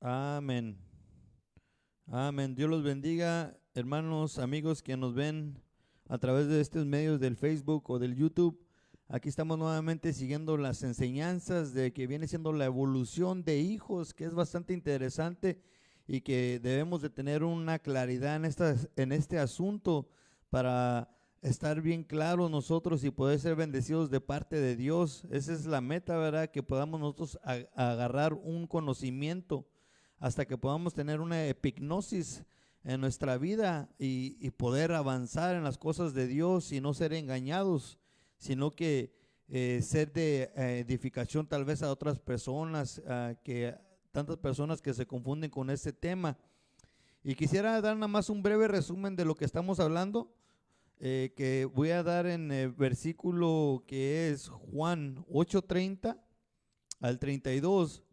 Amén. Amén. Dios los bendiga, hermanos, amigos que nos ven a través de estos medios del Facebook o del YouTube. Aquí estamos nuevamente siguiendo las enseñanzas de que viene siendo la evolución de hijos, que es bastante interesante y que debemos de tener una claridad en este asunto para estar bien claros nosotros y poder ser bendecidos de parte de Dios. Esa es la meta, ¿verdad? Que podamos nosotros agarrar un conocimiento hasta que podamos tener una epignosis en nuestra vida y poder avanzar en las cosas de Dios y no ser engañados, sino que ser de edificación tal vez a otras personas, que tantas personas que se confunden con este tema. Y quisiera dar nada más un breve resumen de lo que estamos hablando, que voy a dar en el versículo que es Juan 8:30 al 32.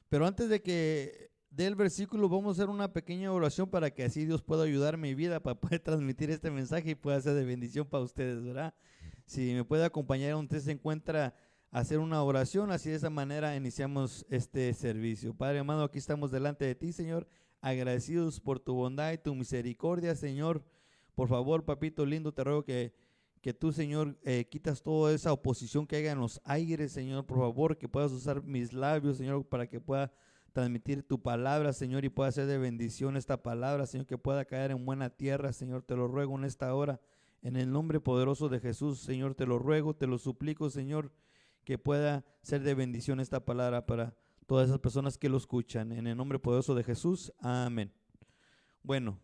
Pero antes de que dé el versículo, vamos a hacer una pequeña oración para que así Dios pueda ayudar mi vida para poder transmitir este mensaje y pueda ser de bendición para ustedes, ¿verdad? Si me puede acompañar donde usted se encuentra a hacer una oración, así de esa manera iniciamos este servicio. Padre amado, aquí estamos delante de ti, Señor, agradecidos por tu bondad y tu misericordia, Señor. Por favor, papito lindo, te ruego que tú, Señor, quitas toda esa oposición que haya en los aires, Señor, por favor, que puedas usar mis labios, Señor, para que pueda transmitir tu palabra, Señor, y pueda ser de bendición esta palabra, Señor, que pueda caer en buena tierra, Señor, te lo ruego en esta hora, en el nombre poderoso de Jesús, Señor, te lo ruego, te lo suplico, Señor, que pueda ser de bendición esta palabra para todas esas personas que lo escuchan, en el nombre poderoso de Jesús, amén. Bueno,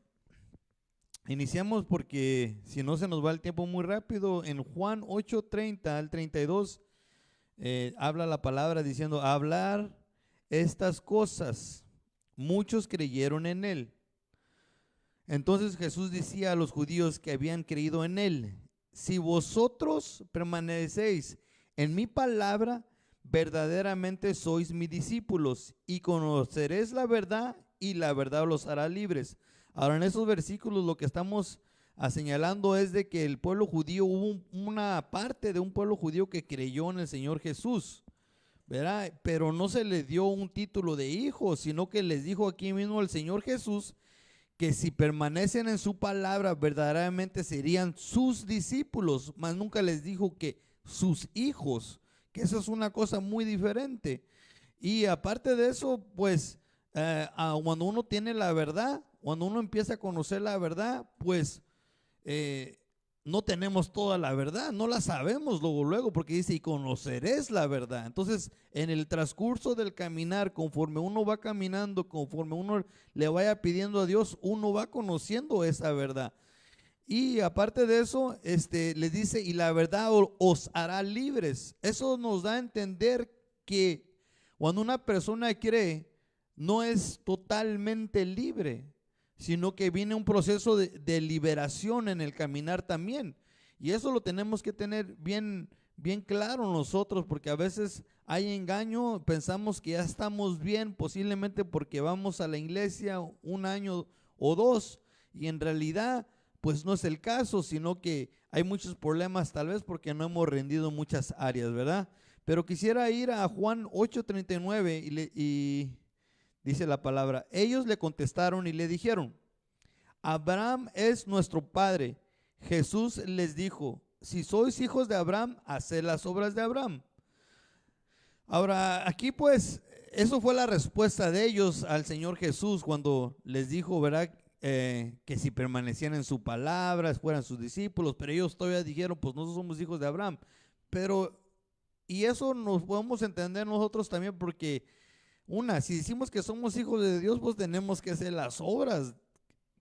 iniciamos porque si no se nos va el tiempo muy rápido. En Juan 8:30 al 32 habla la palabra diciendo: hablar estas cosas, muchos creyeron en él. Entonces Jesús decía a los judíos que habían creído en él: si vosotros permanecéis en mi palabra, verdaderamente sois mis discípulos y conoceréis la verdad y la verdad los hará libres. Ahora, en esos versículos lo que estamos señalando es de que el pueblo judío, hubo una parte de un pueblo judío que creyó en el Señor Jesús, ¿verdad? Pero no se les dio un título de hijo, sino que les dijo aquí mismo el Señor Jesús que si permanecen en su palabra, verdaderamente serían sus discípulos, mas nunca les dijo que sus hijos, que eso es una cosa muy diferente. Y aparte de eso, pues cuando uno tiene la verdad, cuando uno empieza a conocer la verdad, pues eh, no tenemos toda la verdad, no la sabemos luego, porque dice, y conoceréis la verdad. Entonces, en el transcurso del caminar, conforme uno va caminando, conforme uno le vaya pidiendo a Dios, uno va conociendo esa verdad. Y aparte de eso, les dice, y la verdad os hará libres. Eso nos da a entender que cuando una persona cree, no es totalmente libre, sino que viene un proceso de liberación en el caminar también. Y eso lo tenemos que tener bien claro nosotros, porque a veces hay engaño, pensamos que ya estamos bien, posiblemente porque vamos a la iglesia un año o dos, y en realidad pues no es el caso, sino que hay muchos problemas tal vez porque no hemos rendido muchas áreas, ¿verdad? Pero quisiera ir a Juan 8:39 y dice la palabra: ellos le contestaron y le dijeron: Abraham es nuestro padre. Jesús les dijo: si sois hijos de Abraham, haced las obras de Abraham. Ahora, aquí pues, eso fue la respuesta de ellos al Señor Jesús cuando les dijo, ¿verdad? Que si permanecían en su palabra, fueran sus discípulos, pero ellos todavía dijeron, pues nosotros somos hijos de Abraham. Pero, y eso nos podemos entender nosotros también, porque si decimos que somos hijos de Dios, pues tenemos que hacer las obras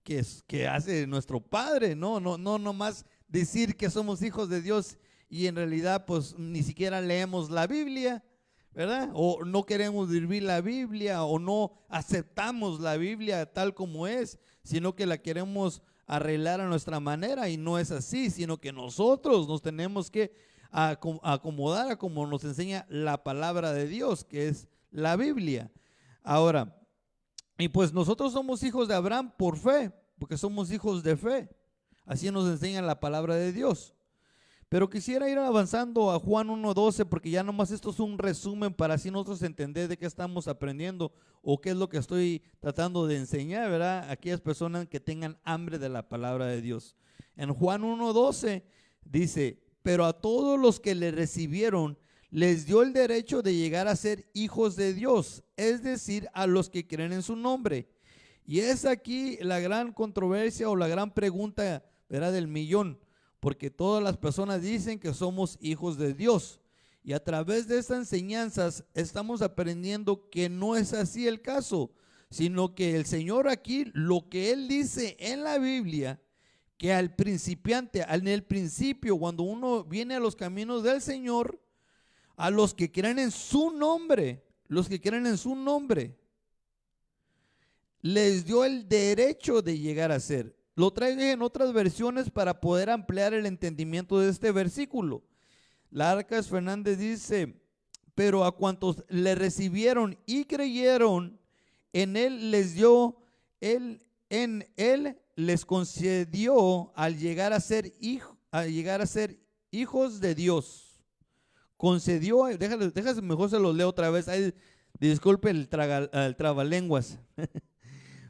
que hace nuestro Padre, no más decir que somos hijos de Dios y en realidad pues ni siquiera leemos la Biblia, ¿verdad? O no queremos vivir la Biblia o no aceptamos la Biblia tal como es, sino que la queremos arreglar a nuestra manera, y no es así, sino que nosotros nos tenemos que acomodar a como nos enseña la palabra de Dios, que es la Biblia. Ahora, y pues nosotros somos hijos de Abraham por fe, porque somos hijos de fe. Así nos enseña la palabra de Dios. Pero quisiera ir avanzando a Juan 1:12 porque ya nomás esto es un resumen para así nosotros entender de qué estamos aprendiendo o qué es lo que estoy tratando de enseñar, ¿verdad? A aquellas personas que tengan hambre de la palabra de Dios. En Juan 1:12 dice, pero a todos los que le recibieron, les dio el derecho de llegar a ser hijos de Dios, es decir, a los que creen en su nombre. Y es aquí la gran controversia o la gran pregunta, ¿verdad? Del millón. Porque todas las personas dicen que somos hijos de Dios. Y a través de estas enseñanzas estamos aprendiendo que no es así el caso, sino que el Señor aquí, lo que Él dice en la Biblia, que al principiante, en el principio, cuando uno viene a los caminos del Señor, a los que creen en su nombre, los que creen en su nombre, les dio el derecho de llegar a ser. Lo traigo en otras versiones para poder ampliar el entendimiento de este versículo. La Arcas Fernández dice, pero a cuantos le recibieron y creyeron, en él les dio, en él les concedió al llegar a ser hijos de Dios. Concedió, déjame mejor se los leo otra vez. Ay, disculpe el trabalenguas.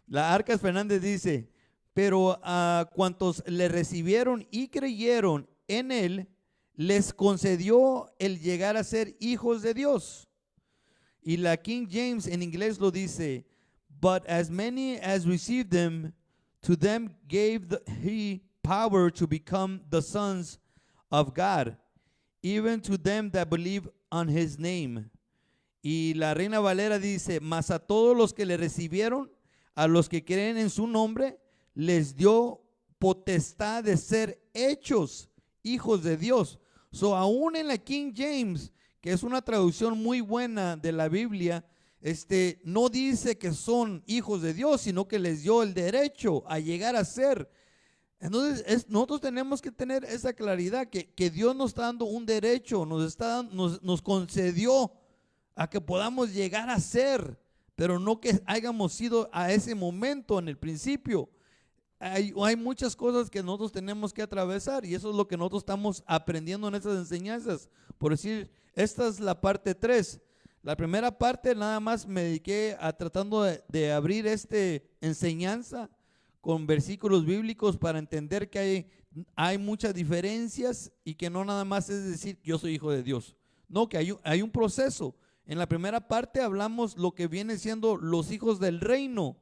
La Arcas Fernández dice, pero a cuantos le recibieron y creyeron en él, les concedió el llegar a ser hijos de Dios. Y la King James en inglés lo dice, but as many as received them, to them gave he power to become the sons of God, even to them that believe on his name. Y la Reina Valera dice, mas a todos los que le recibieron, a los que creen en su nombre, les dio potestad de ser hechos hijos de Dios. So, aún en la King James, que es una traducción muy buena de la Biblia, no dice que son hijos de Dios, sino que les dio el derecho a llegar a ser. Entonces, nosotros tenemos que tener esa claridad que Dios nos está dando un derecho, nos concedió a que podamos llegar a ser, pero no que hayamos sido a ese momento en el principio. Hay muchas cosas que nosotros tenemos que atravesar y eso es lo que nosotros estamos aprendiendo en estas enseñanzas. Por decir, esta es la parte 3. La primera parte nada más me dediqué a tratando de abrir enseñanza con versículos bíblicos para entender que hay muchas diferencias y que no nada más es decir yo soy hijo de Dios. No, que hay un proceso. En la primera parte hablamos lo que viene siendo los hijos del reino.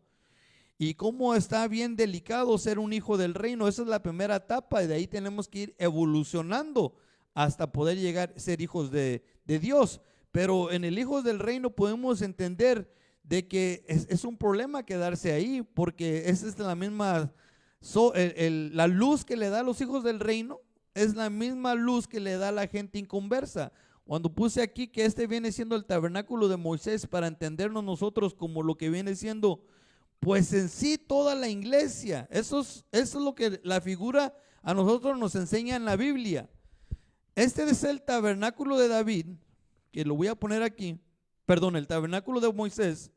Y cómo está bien delicado ser un hijo del reino. Esa es la primera etapa y de ahí tenemos que ir evolucionando hasta poder llegar a ser hijos de Dios. Pero en el hijos del reino podemos entender de que es un problema quedarse ahí porque esa es la misma, la luz que le da a los hijos del reino es la misma luz que le da a la gente inconversa. Cuando puse aquí que viene siendo el tabernáculo de Moisés para entendernos nosotros como lo que viene siendo pues en sí toda la iglesia. Eso es lo que la figura a nosotros nos enseña en la Biblia. Este es el tabernáculo de David, que lo voy a poner aquí, perdón, el tabernáculo de Moisés.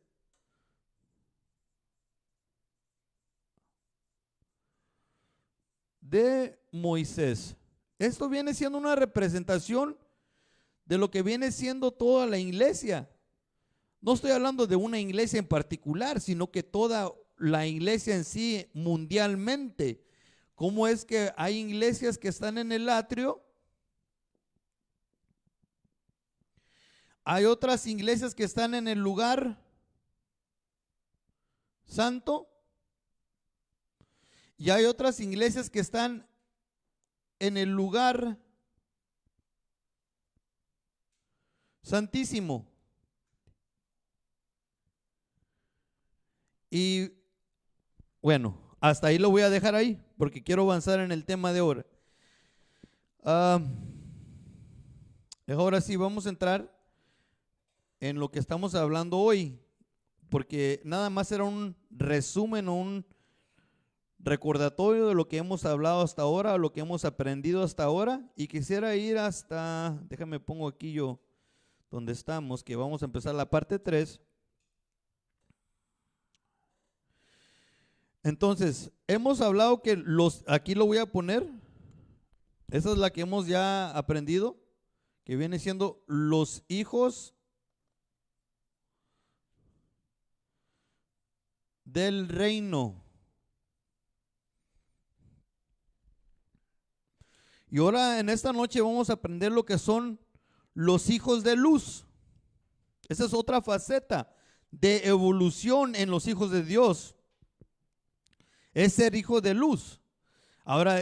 De Moisés. Esto viene siendo una representación de lo que viene siendo toda la iglesia. No estoy hablando de una iglesia en particular, sino que toda la iglesia en sí mundialmente. ¿Cómo es que hay iglesias que están en el atrio? Hay otras iglesias que están en el lugar santo. Y hay otras iglesias que están en el lugar santísimo. Y bueno, hasta ahí lo voy a dejar ahí porque quiero avanzar en el tema de ahora. Ahora sí vamos a entrar en lo que estamos hablando hoy, porque nada más era un resumen o un recordatorio de lo que hemos hablado hasta ahora, lo que hemos aprendido hasta ahora, y quisiera ir hasta, déjame pongo aquí yo donde estamos, que vamos a empezar la parte 3. Entonces, hemos hablado que aquí lo voy a poner, Esa es la que hemos ya aprendido, que viene siendo los hijos del reino. Y ahora en esta noche vamos a aprender lo que son los hijos de luz. Esa es otra faceta de evolución en los hijos de Dios. Es ser hijo de luz. Ahora,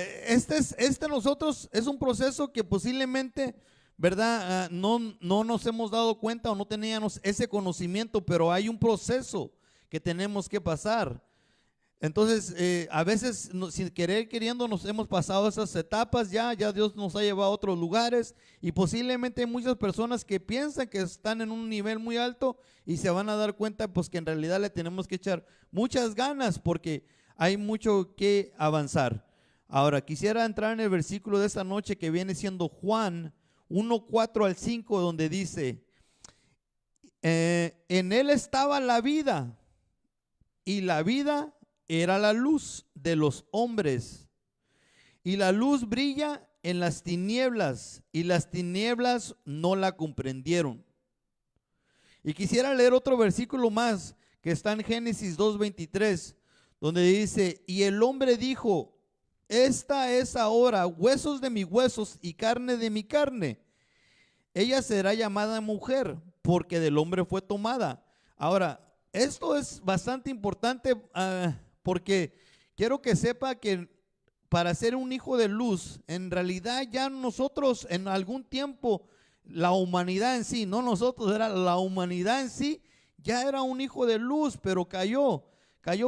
nosotros es un proceso que posiblemente, ¿verdad? No nos hemos dado cuenta o no teníamos ese conocimiento, pero hay un proceso que tenemos que pasar. Entonces, a veces, sin querer queriendo, nos hemos pasado esas etapas, ya Dios nos ha llevado a otros lugares, y posiblemente hay muchas personas que piensan que están en un nivel muy alto y se van a dar cuenta pues que en realidad le tenemos que echar muchas ganas porque hay mucho que avanzar. Ahora, quisiera entrar en el versículo de esta noche que viene siendo Juan 1:4 al 5, donde dice, en él estaba la vida, y la vida era la luz de los hombres, y la luz brilla en las tinieblas, y las tinieblas no la comprendieron. Y quisiera leer otro versículo más que está en Génesis 2:23, donde dice, y el hombre dijo, esta es ahora huesos de mis huesos y carne de mi carne. Ella será llamada mujer, porque del hombre fue tomada. Ahora, esto es bastante importante porque quiero que sepa que para ser un hijo de luz, en realidad ya nosotros en algún tiempo, la humanidad en sí, no nosotros, era la humanidad en sí, ya era un hijo de luz, pero cayó,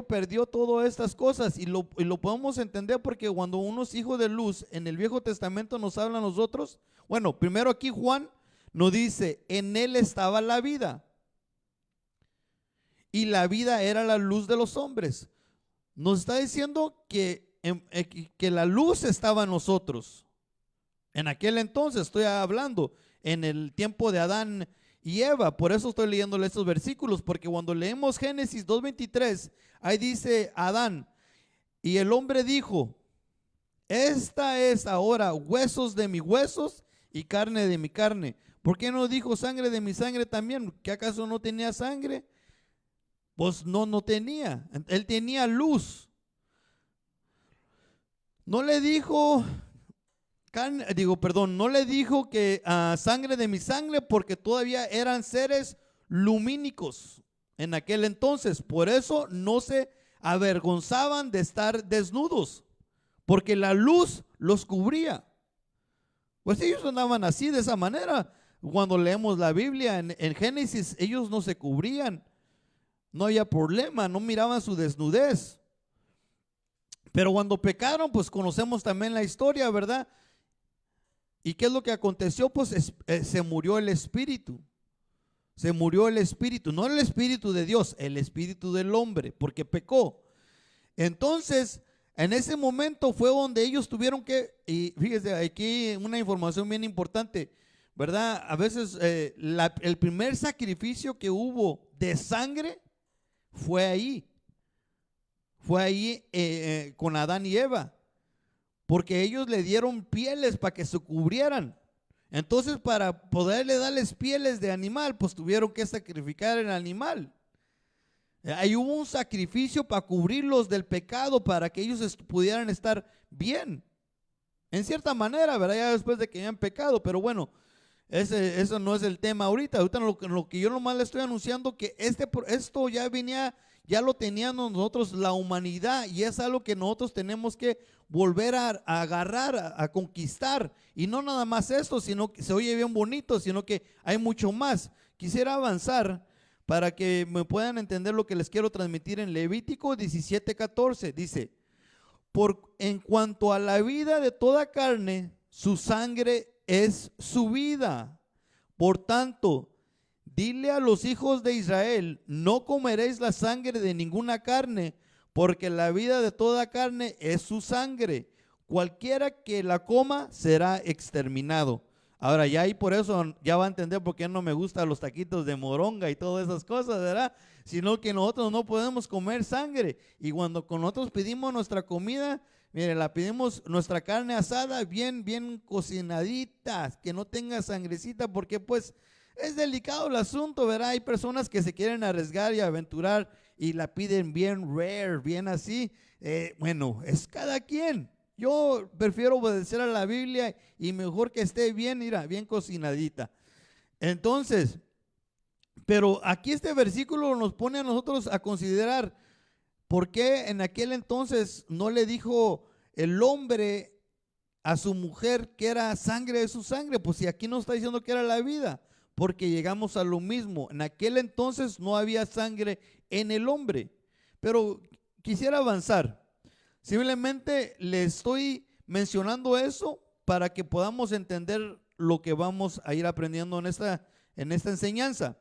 perdió todas estas cosas y lo podemos entender porque cuando unos hijos de luz en el Viejo Testamento nos habla a nosotros, bueno, primero aquí Juan nos dice, en él estaba la vida y la vida era la luz de los hombres. Nos está diciendo que la luz estaba en nosotros. En aquel entonces estoy hablando, en el tiempo de Adán y Eva. Por eso estoy leyéndole estos versículos, porque cuando leemos Génesis 2:23, ahí dice Adán, y el hombre dijo, esta es ahora huesos de mis huesos y carne de mi carne. ¿Por qué no dijo sangre de mi sangre también? ¿Que acaso no tenía sangre? Pues no tenía. Él tenía luz. No le dijo no le dijo que sangre de mi sangre, porque todavía eran seres lumínicos en aquel entonces. Por eso no se avergonzaban de estar desnudos, porque la luz los cubría. Pues ellos andaban así, de esa manera. Cuando leemos la Biblia en Génesis, ellos no se cubrían, no había problema, no miraban su desnudez. Pero cuando pecaron, pues conocemos también la historia, ¿verdad? ¿Y qué es lo que aconteció? Pues se murió el espíritu. Se murió el espíritu, no el espíritu de Dios, el espíritu del hombre, porque pecó. Entonces, en ese momento fue donde ellos tuvieron que, y fíjese, aquí una información bien importante, ¿verdad? A veces el primer sacrificio que hubo de sangre fue ahí. Fue ahí con Adán y Eva, porque ellos le dieron pieles para que se cubrieran. Entonces, para poderle darles pieles de animal, pues tuvieron que sacrificar el animal. Ahí hubo un sacrificio para cubrirlos del pecado, para que ellos pudieran estar bien, en cierta manera, ¿verdad? Ya después de que hayan pecado, pero bueno, eso no es el tema ahorita. Ahorita lo que yo nomás le estoy anunciando, que esto ya venía, ya lo teníamos nosotros, la humanidad, y es algo que nosotros tenemos que volver a agarrar, a conquistar. Y no nada más esto, sino que se oye bien bonito, sino que hay mucho más. Quisiera avanzar para que me puedan entender lo que les quiero transmitir en Levítico 17:14. Dice, en cuanto a la vida de toda carne, su sangre es su vida. Por tanto, dile a los hijos de Israel, no comeréis la sangre de ninguna carne, porque la vida de toda carne es su sangre. Cualquiera que la coma será exterminado. Ahora ya y por eso ya va a entender por qué no me gustan los taquitos de moronga y todas esas cosas, ¿verdad? Sino que nosotros no podemos comer sangre. Y cuando nosotros pedimos nuestra comida, Mire, la pedimos nuestra carne asada, bien cocinadita, que no tenga sangrecita, porque pues es delicado el asunto, ¿verdad? Hay personas que se quieren arriesgar y aventurar y la piden bien rare, bien así. Bueno, es cada quien. Yo prefiero obedecer a la Biblia y mejor que esté bien, mira, bien cocinadita. Entonces, pero aquí este versículo nos pone a nosotros a considerar por qué en aquel entonces no le dijo el hombre a su mujer que era sangre de su sangre. Pues si aquí nos está diciendo que era la vida, porque llegamos a lo mismo. En aquel entonces no había sangre en el hombre. Pero quisiera avanzar. Simplemente le estoy mencionando eso para que podamos entender lo que vamos a ir aprendiendo en esta enseñanza.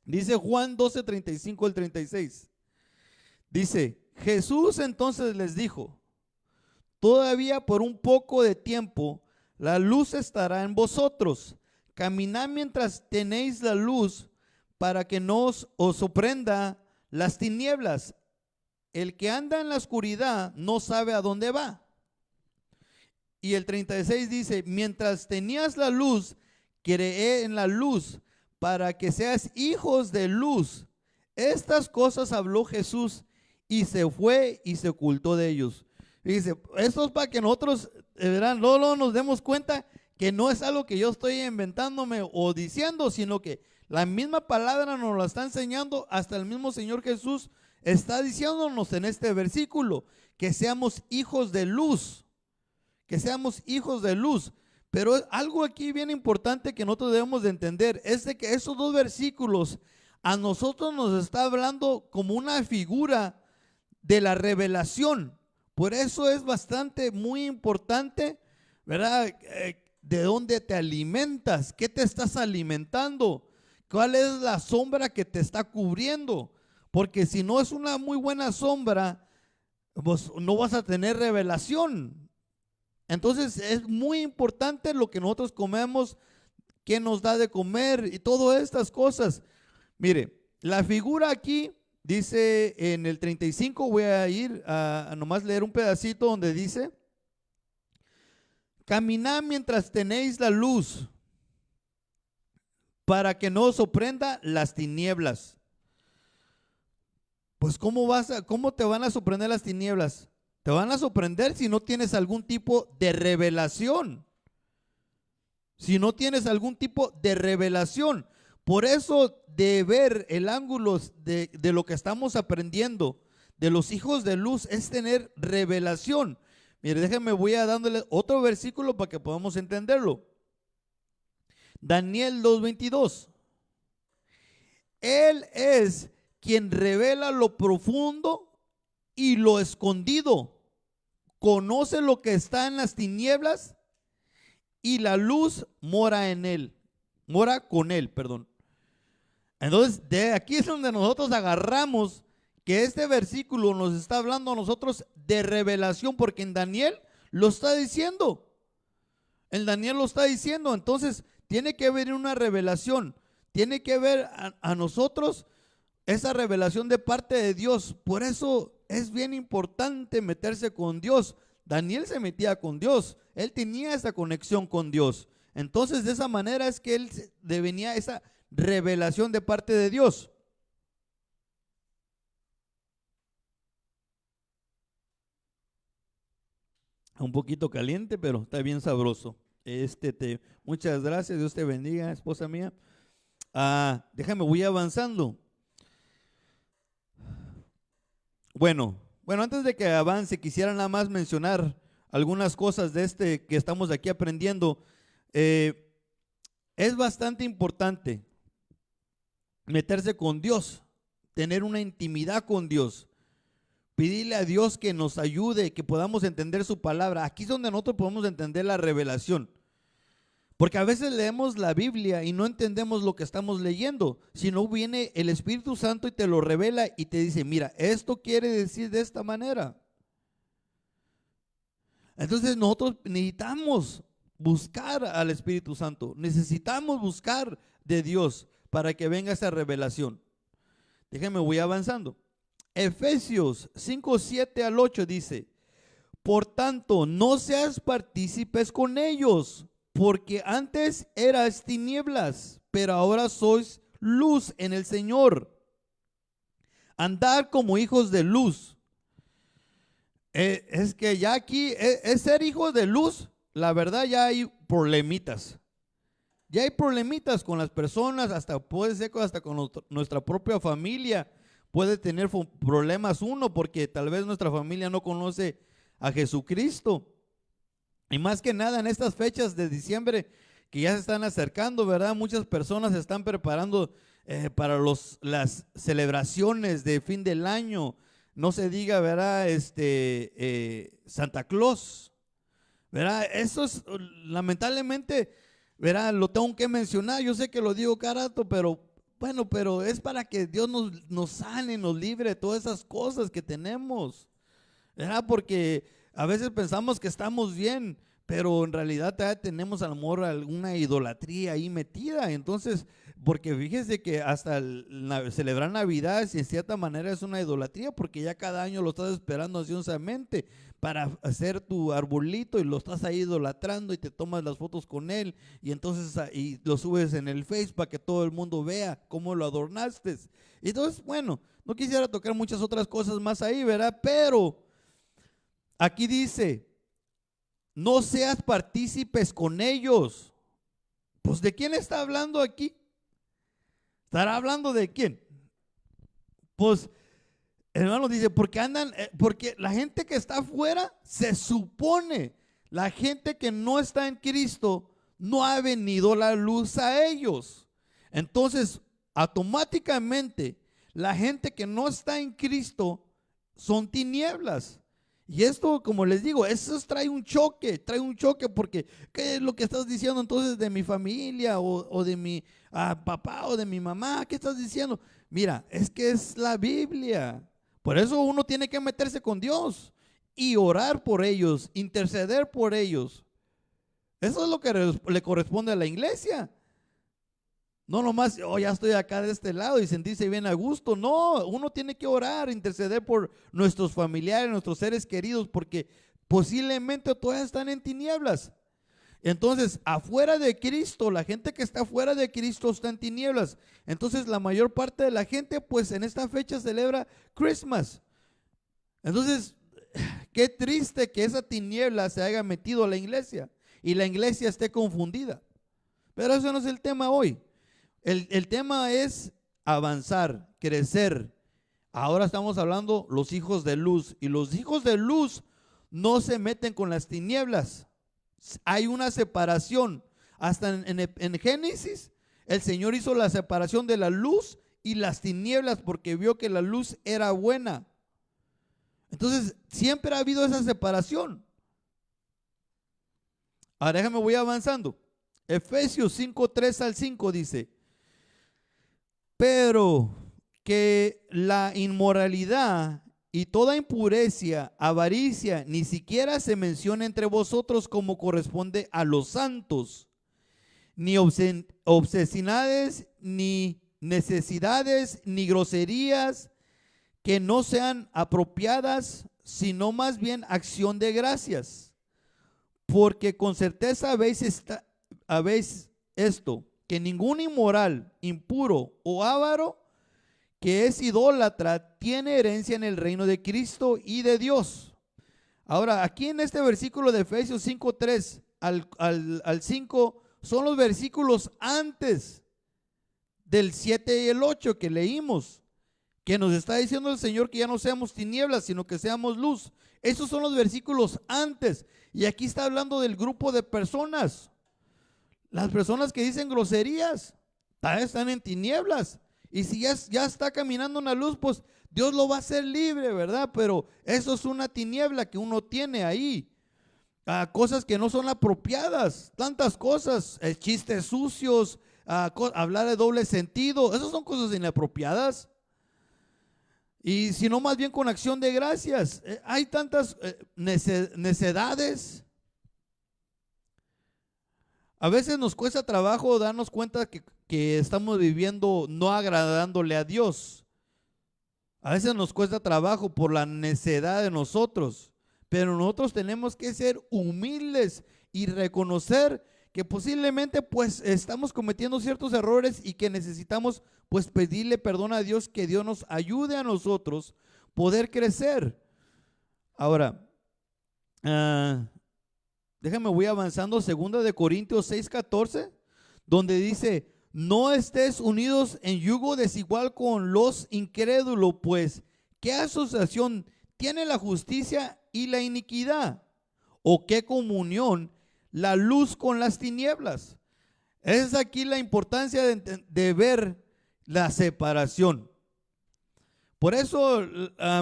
Dice Juan 12, 35 al 36. Dice, Jesús entonces les dijo, todavía por un poco de tiempo la luz estará en vosotros. Caminad mientras tenéis la luz para que no os sorprenda las tinieblas. El que anda en la oscuridad no sabe a dónde va. Y el 36 dice, mientras tenías la luz, cree en la luz para que seas hijos de luz. Estas cosas habló Jesús y se fue y se ocultó de ellos. Dice, esto es para que nosotros, verán, luego nos demos cuenta que no es algo que yo estoy inventándome o diciendo, sino que la misma palabra nos la está enseñando. Hasta el mismo Señor Jesús está diciéndonos en este versículo que seamos hijos de luz, que seamos hijos de luz. Pero algo aquí bien importante que nosotros debemos de entender es de que esos dos versículos a nosotros nos está hablando como una figura de la revelación. Por eso es bastante, muy importante, ¿verdad? ¿De dónde te alimentas? ¿Qué te estás alimentando? ¿Cuál es la sombra que te está cubriendo? Porque si no es una muy buena sombra, pues no vas a tener revelación. Entonces es muy importante lo que nosotros comemos, qué nos da de comer y todas estas cosas. Mire, la figura aquí dice en el 35, voy a ir a nomás leer un pedacito donde dice, caminad mientras tenéis la luz para que no os sorprenda las tinieblas. Pues ¿cómo te van a sorprender las tinieblas? Te van a sorprender si no tienes algún tipo de revelación. Si no tienes algún tipo de revelación. Por eso de ver el ángulo de lo que estamos aprendiendo de los hijos de luz es tener revelación. Mire, déjenme, voy a dándole otro versículo para que podamos entenderlo. Daniel 2:22. Él es quien revela lo profundo y lo escondido. Conoce lo que está en las tinieblas y la luz mora en él. Mora con él, perdón. Entonces, de aquí es donde nosotros agarramos que este versículo nos está hablando a nosotros de revelación, porque en Daniel lo está diciendo. En Daniel lo está diciendo. Entonces, tiene que haber una revelación. Tiene que ver a nosotros esa revelación de parte de Dios. Por eso es bien importante meterse con Dios. Daniel se metía con Dios. Él tenía esa conexión con Dios. Entonces, de esa manera es que él venía esa revelación de parte de Dios. Un poquito caliente, pero está bien sabroso. Muchas gracias, Dios te bendiga, esposa mía. Déjame, voy avanzando. Bueno, antes de que avance, quisiera nada más mencionar algunas cosas de que estamos aquí aprendiendo. Es bastante importante meterse con Dios, tener una intimidad con Dios, pedirle a Dios que nos ayude, que podamos entender su palabra. Aquí es donde nosotros podemos entender la revelación. Porque a veces leemos la Biblia y no entendemos lo que estamos leyendo, sino viene el Espíritu Santo y te lo revela y te dice, mira, esto quiere decir de esta manera. Entonces nosotros necesitamos buscar al Espíritu Santo, necesitamos buscar de Dios para que venga esa revelación. Déjenme, voy avanzando. Efesios 5:7 al 8 dice, Por tanto, no seas partícipes con ellos, porque antes eras tinieblas, pero ahora sois luz en el Señor. Andad como hijos de luz. Es que ya aquí es ser hijos de luz. La verdad, ya hay problemitas. Ya hay problemitas con las personas, hasta puede ser hasta con nuestra propia familia. Puede tener problemas uno porque tal vez nuestra familia no conoce a Jesucristo. Y más que nada en estas fechas de diciembre que ya se están acercando, ¿verdad? Muchas personas se están preparando para las celebraciones de fin del año. No se diga, ¿verdad? Santa Claus, ¿verdad? Eso es lamentablemente, ¿verdad? Lo tengo que mencionar. Yo sé que lo digo cada rato, pero bueno, pero es para que Dios nos sane, nos libre de todas esas cosas que tenemos, ¿verdad? Porque a veces pensamos que estamos bien, pero en realidad todavía tenemos a lo mejor alguna idolatría ahí metida. Entonces, porque fíjese que hasta celebrar Navidad, si en cierta manera es una idolatría, porque ya cada año lo estás esperando ansiosamente para hacer tu arbolito y lo estás ahí idolatrando y te tomas las fotos con él y entonces y lo subes en el Facebook para que todo el mundo vea cómo lo adornaste. Entonces, bueno, no quisiera tocar muchas otras cosas más ahí, ¿verdad? Pero aquí dice, no seas partícipes con ellos. Pues ¿de quién está hablando aquí? ¿Estará hablando de quién? Pues, hermano, dice, porque la gente que está afuera, se supone, la gente que no está en Cristo, no ha venido la luz a ellos. Entonces, automáticamente, la gente que no está en Cristo son tinieblas. Y esto, como les digo, eso trae un choque porque ¿qué es lo que estás diciendo entonces de mi familia o de mi papá o de mi mamá? ¿Qué estás diciendo? Mira, es que es la Biblia. Por eso uno tiene que meterse con Dios y orar por ellos, interceder por ellos. Eso es lo que le corresponde a la iglesia. No nomás, ya estoy acá de este lado y sentirse bien a gusto. No, uno tiene que orar, interceder por nuestros familiares, nuestros seres queridos, porque posiblemente todas están en tinieblas. Entonces, afuera de Cristo, la gente que está fuera de Cristo está en tinieblas. Entonces, la mayor parte de la gente, pues en esta fecha celebra Christmas. Entonces, qué triste que esa tiniebla se haya metido a la iglesia y la iglesia esté confundida. Pero eso no es el tema hoy. El tema es avanzar, crecer. Ahora estamos hablando los hijos de luz, y los hijos de luz no se meten con las tinieblas. Hay una separación. Hasta en Génesis, el Señor hizo la separación de la luz y las tinieblas porque vio que la luz era buena. Entonces, siempre ha habido esa separación. Ahora déjame, voy avanzando. Efesios 5:3-5 dice: pero que la inmoralidad y toda impureza, avaricia, ni siquiera se menciona entre vosotros como corresponde a los santos, ni obscenidades, ni necesidades, ni groserías, que no sean apropiadas, sino más bien acción de gracias. Porque con certeza habéis esto, que ningún inmoral, impuro o avaro que es idólatra tiene herencia en el reino de Cristo y de Dios. Ahora, aquí en este versículo de Efesios 5:3 al 5 son los versículos antes del 7 y el 8 que leímos, que nos está diciendo el Señor que ya no seamos tinieblas, sino que seamos luz. Esos son los versículos antes. Y aquí está hablando del grupo de personas. Las personas que dicen groserías están en tinieblas. Y si ya está caminando una luz, pues Dios lo va a hacer libre, ¿verdad? Pero eso es una tiniebla que uno tiene ahí. Cosas que no son apropiadas, tantas cosas, chistes sucios, hablar de doble sentido, esas son cosas inapropiadas. Y si no, más bien con acción de gracias. Hay tantas necedades. A veces nos cuesta trabajo darnos cuenta que estamos viviendo no agradándole a Dios. A veces nos cuesta trabajo por la necedad de nosotros. pero nosotros tenemos que ser humildes y reconocer que posiblemente pues estamos cometiendo ciertos errores y que necesitamos pues pedirle perdón a Dios, que Dios nos ayude a nosotros poder crecer. Ahora, déjame, voy avanzando. 2 Corintios 6:14, donde dice: no estés unidos en yugo desigual con los incrédulos, pues ¿qué asociación tiene la justicia y la iniquidad? ¿O qué comunión la luz con las tinieblas? Es aquí la importancia de ver la separación. Por eso,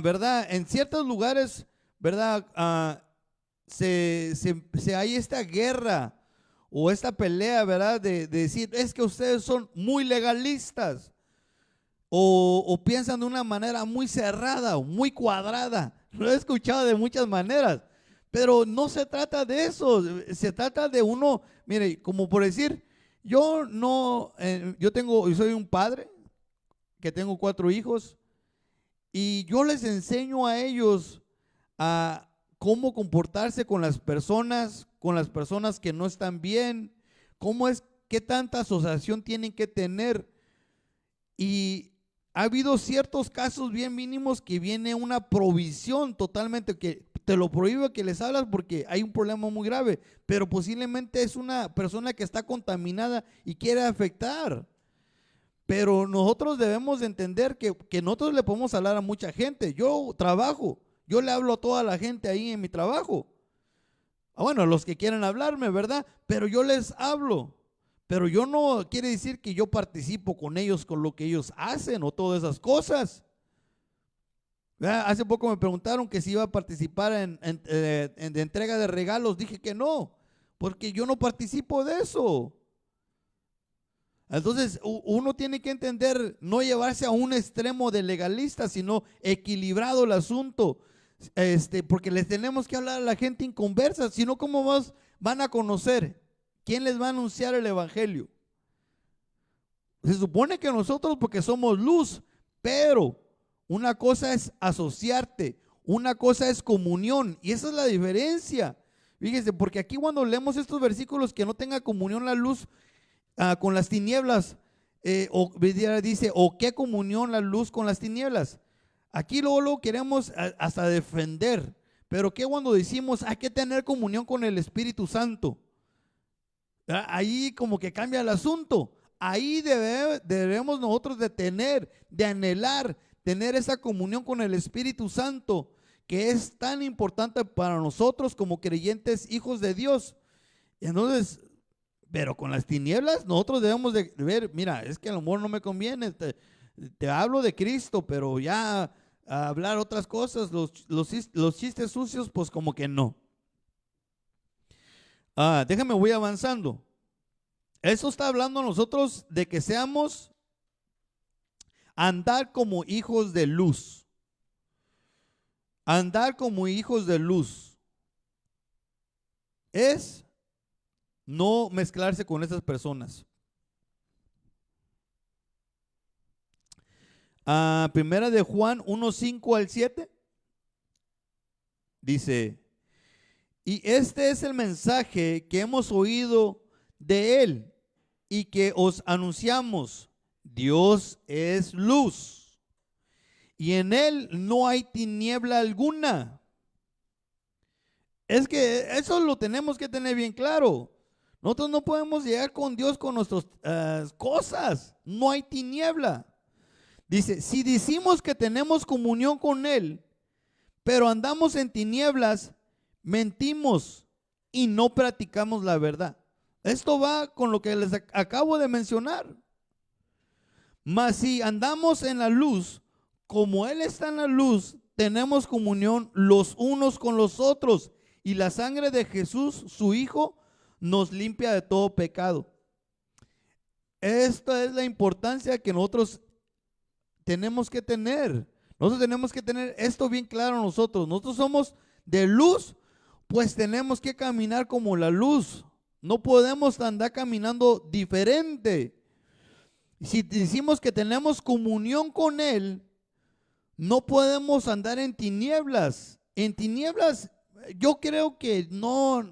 ¿verdad? En ciertos lugares, ¿verdad? Hay esta guerra o esta pelea, ¿verdad? De decir, es que ustedes son muy legalistas o piensan de una manera muy cerrada o muy cuadrada. Lo he escuchado de muchas maneras, pero no se trata de eso. Se trata de uno, mire, como por decir, yo soy un padre que tengo 4 hijos y yo les enseño a ellos a cómo comportarse con las personas que no están bien, qué tanta asociación tienen que tener. Y ha habido ciertos casos bien mínimos que viene una provisión totalmente, que te lo prohíbe que les hablas porque hay un problema muy grave, pero posiblemente es una persona que está contaminada y quiere afectar. Pero nosotros debemos de entender que nosotros le podemos hablar a mucha gente. Yo trabajo, yo le hablo a toda la gente ahí en mi trabajo. Bueno, a los que quieran hablarme, ¿verdad? Pero yo les hablo. Pero yo no quiere decir que yo participo con ellos, con lo que ellos hacen o todas esas cosas. ¿Verdad? Hace poco me preguntaron que si iba a participar en entrega de regalos. Dije que no, porque yo no participo de eso. Entonces uno tiene que entender, no llevarse a un extremo de legalista, sino equilibrado el asunto, porque les tenemos que hablar a la gente inconversa, si no, ¿cómo van a conocer? ¿Quién les va a anunciar el evangelio? Se supone que nosotros, porque somos luz, pero una cosa es asociarte, una cosa es comunión, y esa es la diferencia. Fíjense, porque aquí cuando leemos estos versículos, que no tenga comunión la luz con las tinieblas, dice, o qué comunión la luz con las tinieblas. Aquí luego queremos hasta defender, pero ¿qué cuando decimos hay que tener comunión con el Espíritu Santo? Ahí como que cambia el asunto. Ahí debemos nosotros de anhelar, tener esa comunión con el Espíritu Santo, que es tan importante para nosotros como creyentes, hijos de Dios. Entonces, pero con las tinieblas nosotros debemos de ver, mira, es que a lo mejor no me conviene, te hablo de Cristo, pero ya hablar otras cosas, los chistes sucios, pues como que no. Déjame, voy avanzando. Eso está hablando a nosotros de que seamos, andar como hijos de luz. Andar como hijos de luz es no mezclarse con esas personas. Primera de Juan 1:5-7 dice: y este es el mensaje que hemos oído de él y que os anunciamos: Dios es luz y en él no hay tiniebla alguna. Es que eso lo tenemos que tener bien claro. Nosotros no podemos llegar con Dios con nuestras cosas. No hay tiniebla. Dice, si decimos que tenemos comunión con Él, pero andamos en tinieblas, mentimos y no practicamos la verdad. Esto va con lo que les acabo de mencionar. Mas si andamos en la luz, como Él está en la luz, tenemos comunión los unos con los otros, y la sangre de Jesús, su Hijo, nos limpia de todo pecado. Esta es la importancia que nosotros tenemos que tener. Nosotros tenemos que tener esto bien claro nosotros. Nosotros somos de luz, pues tenemos que caminar como la luz. No podemos andar caminando diferente. Si decimos que tenemos comunión con Él, no podemos andar en tinieblas. En tinieblas, yo creo que no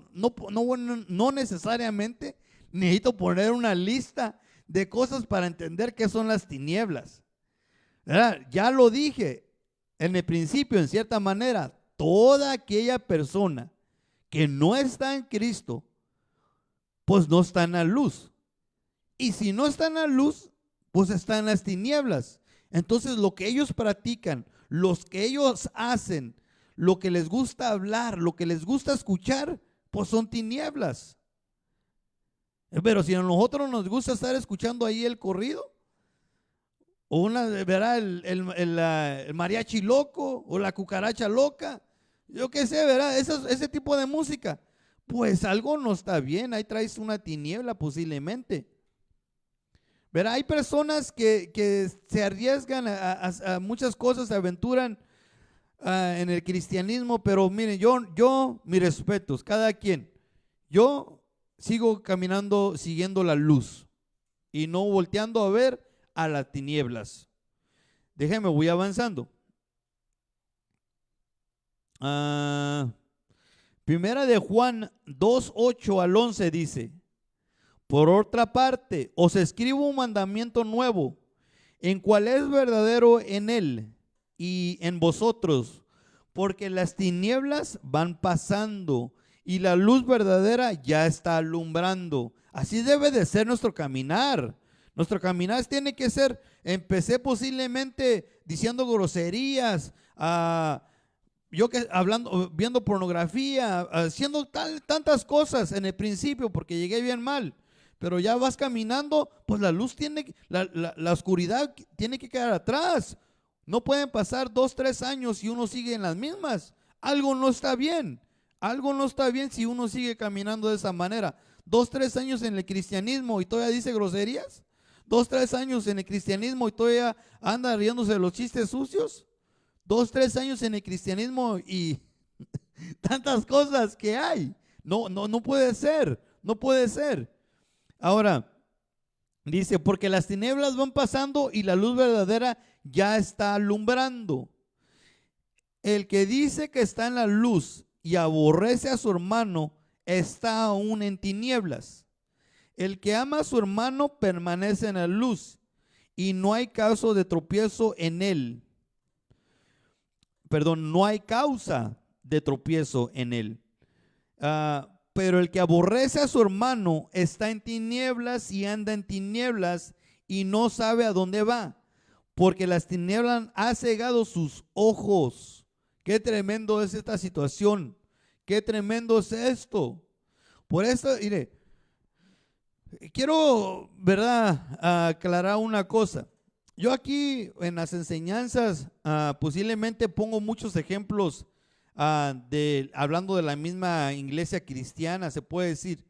necesariamente necesito poner una lista de cosas para entender qué son las tinieblas, ¿verdad? Ya lo dije en el principio, en cierta manera, toda aquella persona que no está en Cristo, pues no está en la luz. Y si no está en la luz, pues está en las tinieblas. Entonces lo que ellos practican, los que ellos hacen, lo que les gusta hablar, lo que les gusta escuchar, pues son tinieblas. Pero si a nosotros nos gusta estar escuchando ahí el corrido, o ¿verdad? El mariachi loco, o la cucaracha loca, yo qué sé, ¿verdad? Ese tipo de música, pues algo no está bien, ahí traes una tiniebla posiblemente. ¿Verdad? Hay personas que se arriesgan a muchas cosas, se aventuran en el cristianismo, pero miren, mis respetos, cada quien. Yo sigo caminando, siguiendo la luz y no volteando a ver a las tinieblas. Déjenme, voy avanzando. Primera de Juan 2:8 al 11 dice: por otra parte, os escribo un mandamiento nuevo, en cual es verdadero en él y en vosotros, porque las tinieblas van pasando y la luz verdadera ya está alumbrando. Así debe de ser nuestro caminar. Nuestro caminar tiene que ser, empecé posiblemente diciendo groserías, hablando, viendo pornografía, haciendo tantas cosas en el principio porque llegué bien mal. Pero ya vas caminando, pues la luz la oscuridad tiene que quedar atrás. No pueden pasar 2, 3 años y uno sigue en las mismas. Algo no está bien. Algo no está bien si uno sigue caminando de esa manera. 2, 3 años en el cristianismo y todavía dice groserías. 2, 3 años en el cristianismo y todavía anda riéndose de los chistes sucios. 2, 3 años en el cristianismo y tantas cosas que hay. No puede ser. No puede ser. Ahora, dice, porque las tinieblas van pasando y la luz verdadera ya está alumbrando. El que dice que está en la luz y aborrece a su hermano, está aún en tinieblas. El que ama a su hermano permanece en la luz y no hay caso de tropiezo en él. Perdón, no hay causa de tropiezo en él. Pero el que aborrece a su hermano está en tinieblas y anda en tinieblas y no sabe a dónde va, porque las tinieblas han cegado sus ojos. Qué tremendo es esta situación. Qué tremendo es esto. Por eso, mire, quiero, ¿verdad?, aclarar una cosa. Yo aquí en las enseñanzas posiblemente pongo muchos ejemplos hablando de la misma iglesia cristiana, se puede decir,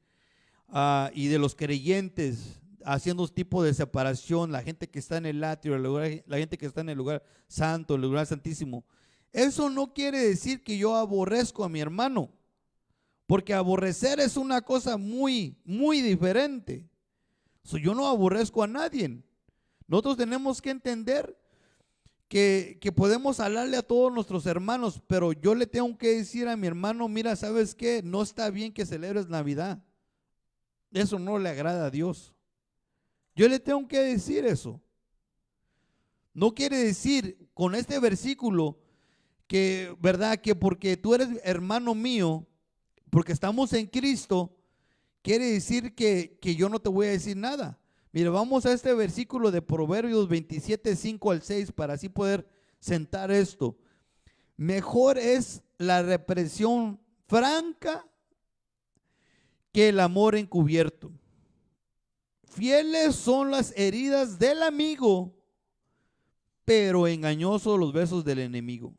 y de los creyentes, haciendo tipo de separación, la gente que está en el atrio, la gente que está en el lugar santo, el lugar santísimo. Eso no quiere decir que yo aborrezco a mi hermano, porque aborrecer es una cosa muy, muy diferente. Yo no aborrezco a nadie. Nosotros tenemos que entender que podemos hablarle a todos nuestros hermanos, pero yo le tengo que decir a mi hermano, mira, ¿sabes qué? No está bien que celebres Navidad. Eso no le agrada a Dios. Yo le tengo que decir eso. No quiere decir con este versículo que, ¿verdad?, que porque tú eres hermano mío, porque estamos en Cristo, quiere decir que yo no te voy a decir nada. Mira, vamos a este versículo de Proverbios 27, 5 al 6 para así poder sentar esto. Mejor es la represión franca que el amor encubierto. Fieles son las heridas del amigo, pero engañosos los besos del enemigo.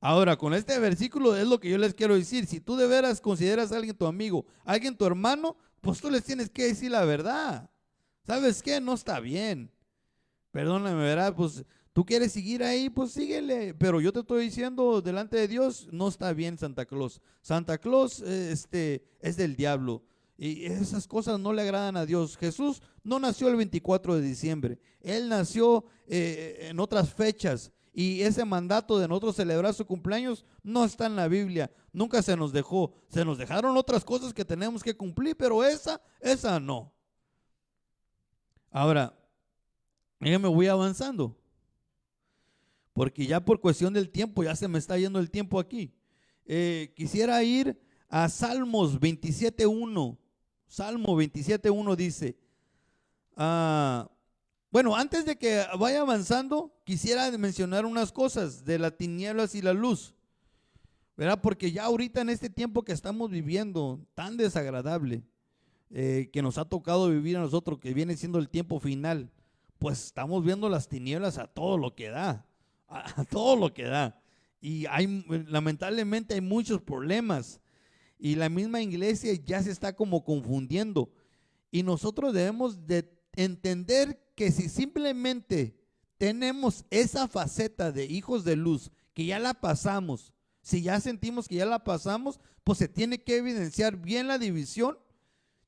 Ahora, con este versículo es lo que yo les quiero decir. Si tú de veras consideras a alguien tu amigo, a alguien tu hermano, pues tú les tienes que decir la verdad. ¿Sabes qué? No está bien. Perdóname, ¿verdad? Pues tú quieres seguir ahí, pues síguele. Pero yo te estoy diciendo, delante de Dios, no está bien Santa Claus. Santa Claus es del diablo. Y esas cosas no le agradan a Dios. Jesús no nació el 24 de diciembre. Él nació en otras fechas. y ese mandato de nosotros celebrar su cumpleaños no está en la Biblia. Nunca se nos dejó. Se nos dejaron otras cosas que tenemos que cumplir, pero esa no. Ahora, ya me voy avanzando, porque ya por cuestión del tiempo, ya se me está yendo el tiempo aquí. Quisiera ir a Salmos 27.1. Salmo 27.1 dice, bueno, antes de que vaya avanzando, quisiera mencionar unas cosas de las tinieblas y la luz, ¿verdad? Porque ya ahorita en este tiempo que estamos viviendo, tan desagradable, que nos ha tocado vivir a nosotros, que viene siendo el tiempo final, pues estamos viendo las tinieblas a todo lo que da, a todo lo que da. Y lamentablemente hay muchos problemas, y la misma iglesia ya se está como confundiendo, y nosotros debemos de entender que si simplemente tenemos esa faceta de hijos de luz, que ya la pasamos, si ya sentimos que ya la pasamos, pues se tiene que evidenciar bien la división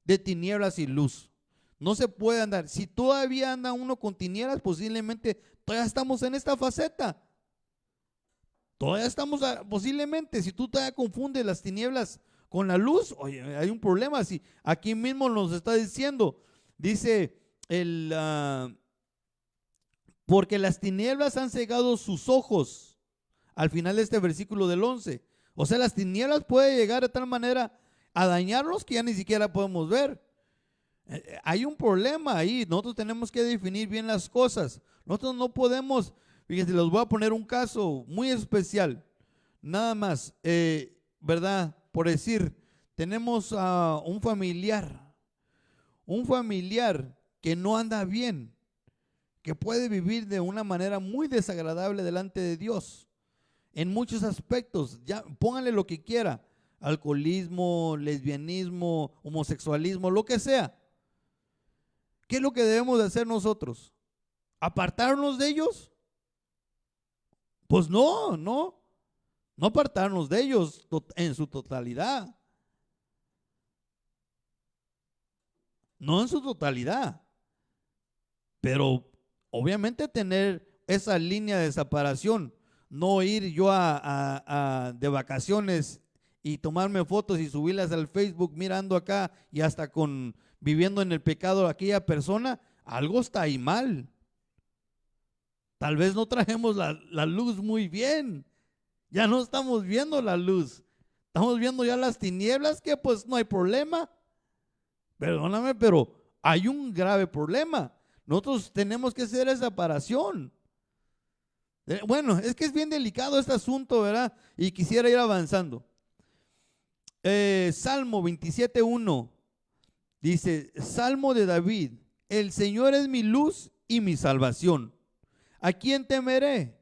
de tinieblas y luz. No se puede andar, si todavía anda uno con tinieblas, posiblemente todavía estamos en esta faceta. Todavía estamos, posiblemente, si tú todavía confundes las tinieblas con la luz, oye, hay un problema. Si aquí mismo nos está diciendo, dice porque las tinieblas han cegado sus ojos, al final de este versículo del 11. O sea, las tinieblas pueden llegar de tal manera a dañarnos que ya ni siquiera podemos ver. Hay un problema ahí. Nosotros tenemos que definir bien las cosas. Nosotros no podemos, fíjense, les voy a poner un caso muy especial. Nada más, ¿verdad? Por decir, tenemos a un familiar que no anda bien, que puede vivir de una manera muy desagradable delante de Dios, en muchos aspectos. Ya pónganle lo que quiera, alcoholismo, lesbianismo, homosexualismo, lo que sea. ¿Qué es lo que debemos de hacer nosotros? ¿Apartarnos de ellos? Pues no apartarnos de ellos en su totalidad. No en su totalidad, pero obviamente tener esa línea de separación, no ir yo de vacaciones y tomarme fotos y subirlas al Facebook mirando acá y hasta viviendo en el pecado de aquella persona. Algo está ahí mal. Tal vez no trajemos la luz muy bien, ya no estamos viendo la luz, estamos viendo ya las tinieblas, que pues no hay problema. Perdóname, pero hay un grave problema. Nosotros tenemos que hacer esa separación. Bueno, es que es bien delicado este asunto, ¿verdad? Y quisiera ir avanzando. Salmo 27.1 dice, Salmo de David, el Señor es mi luz y mi salvación. ¿A quién temeré?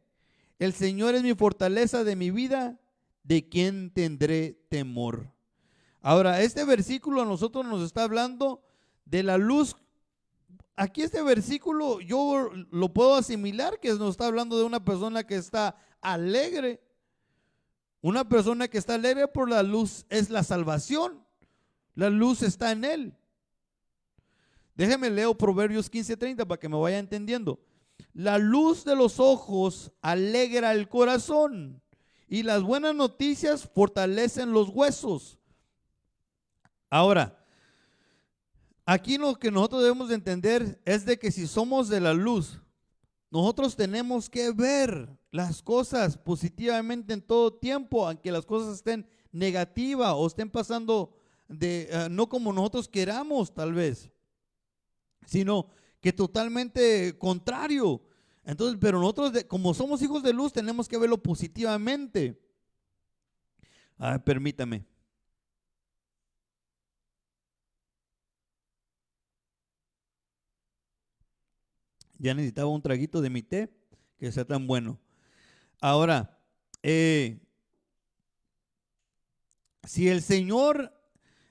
El Señor es mi fortaleza de mi vida. ¿De quién tendré temor? Ahora, este versículo a nosotros nos está hablando de la luz. Aquí este versículo yo lo puedo asimilar que nos está hablando de una persona que está alegre. Una persona que está alegre por la luz es la salvación. La luz está en él. Déjeme leo Proverbios 15:30 para que me vaya entendiendo. La luz de los ojos alegra el corazón y las buenas noticias fortalecen los huesos. Ahora, aquí lo que nosotros debemos de entender es de que si somos de la luz, nosotros tenemos que ver las cosas positivamente en todo tiempo, aunque las cosas estén negativas o estén pasando no como nosotros queramos tal vez, sino que totalmente contrario. Entonces, pero nosotros como somos hijos de luz tenemos que verlo positivamente. Permítame. Ya necesitaba un traguito de mi té que sea tan bueno. Ahora, si el Señor